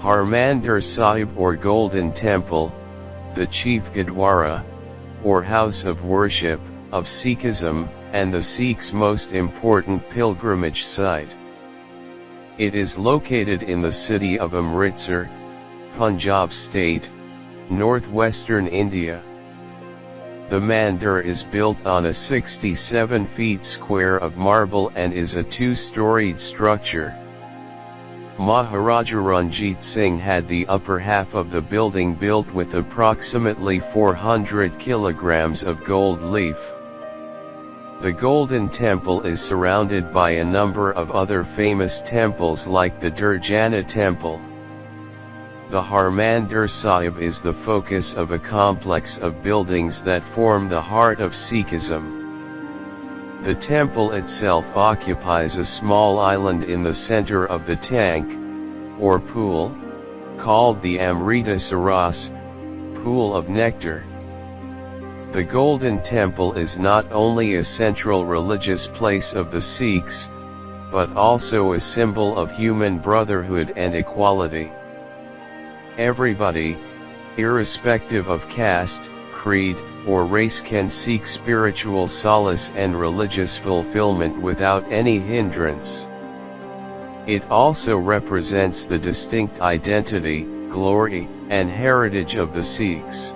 Harmandir Sahib or Golden Temple, the chief gurdwara, or house of worship, of Sikhism, and the Sikhs' most important pilgrimage site. It is located in the city of Amritsar, Punjab state, northwestern India. The Mandir is built on a 67 feet square of marble and is a two-storied structure. Maharaja Ranjit Singh had the upper half of the building built with approximately 400 kilograms of gold leaf. The Golden Temple is surrounded by a number of other famous temples like the Durgiana Temple. The Harmandir Sahib is the focus of a complex of buildings that form the heart of Sikhism. The temple itself occupies a small island in the center of the tank, or pool, called the Amrita Saras, pool of nectar. The Golden Temple is not only a central religious place of the Sikhs, but also a symbol of human brotherhood and equality. Everybody, irrespective of caste, creed, or race can seek spiritual solace and religious fulfillment without any hindrance. It also represents the distinct identity, glory, and heritage of the Sikhs.